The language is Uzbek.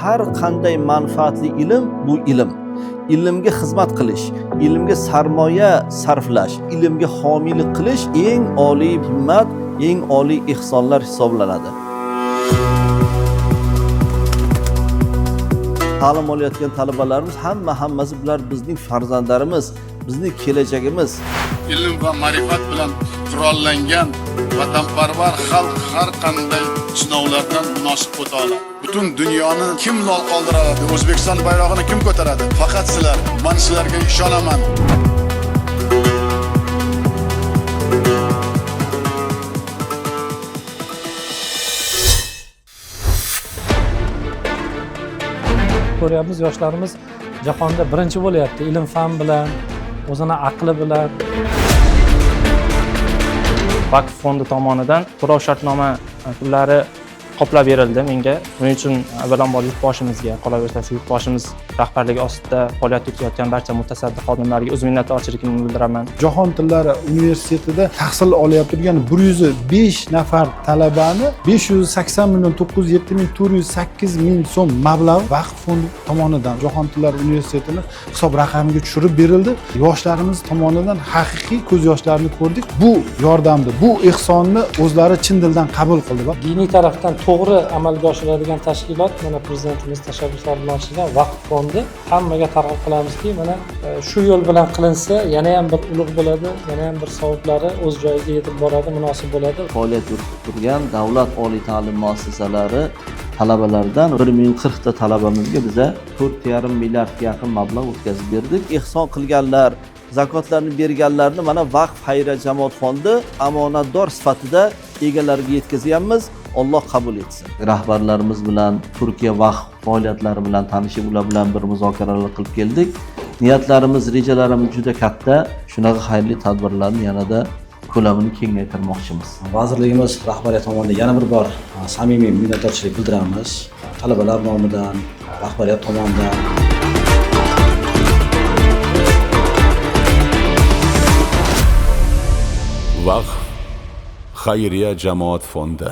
har qanday manfaatli ilm bu ilm. Ilmga xizmat qilish, ilmga sarmoya sarflash, ilmga homiylik qilish eng oliy himmat, eng oliy ihsonlar hisoblanadi. Ta'lim olayotgan talabalarimiz hammasi bular bizning farzandlarimiz, bizning kelajagimiz. Ilm va ma'rifat bilan qurollangan vatanparvar xalq har qanday sinovlardan munosib o'ta oladi. Butun dunyoni kim lol qoldiradi? O'zbekiston bayrog'ini kim ko'taradi? Faqat sizlar. Men sizlarga ishonaman. Ko'ryapmiz, yoshlarimiz jahonda birinchi bo'lyapti ilm fan bilan, o'zini aqli bilan. Vaqf fondi tomonidan to'lov shartnoma pullari qoplab berildi menga. Buning uchun avvalambor yurtboshimizga, qolaversa shu yurtboshimiz rahbarligi ostida faoliyat yuritayotgan barcha mutasaddi xodimlarga o'z minnatdorchiligimni bildiraman. Jahon tillari universitetida tahsil olayotib turgan 105 nafar talabani 580 million 907 ming 408 ming so'm mablag' Vaqf fondi tomonidan Jahon tillari universitetini hisob raqamiga tushirib berildi. Yoshlarimiz tomonidan haqiqiy ko'z yoshlarini ko'rdik. Bu yordamni, bu ehsonni o'zlari chin dildan qabul qildi. Diniy tarafdan to'g'ri amalga oshiradigan tashkilot, mana prezidentimiz tashabbuslari bilan ishlangan Vaqf fondi hammaga targ'ib qilamizki, mana shu yo'l bilan qilinsa, yana ham bir ulug' bo'ladi, yana ham bir savoblari o'z joyiga yetib boradi, munosib bo'ladi. Faoliyat yuritib turgan davlat oliy ta'lim muassasalari talabalaridan 1040 ta talabamizga biza 4,5 milliardga yaqin mablag' o'tkazib berdik. Ihson qilganlar, zakotlarni berganlarni mana Vaqf xayriya jamoat fondi omonatdor sifatida egalariga yetkazyapmiz. Alloh qabul etsin. Rahbarlarimiz bilan Turkiya Vaqf faoliyatlari bilan tanishib, ular bilan bir muzokaralar qilib keldik. Niyatlarimiz, rejalarimiz juda katta. Shunaqa xayrli tadbirlarni yanada ko'lamini kengaytirmoqchimiz. Vazirligimiz rahbariyati tomonidan yana bir bor samimiy minnatdorchilik bildiramiz. Talabalar nomidan, rahbariyat tomonidan. Vaqf xayriya jamoat fondi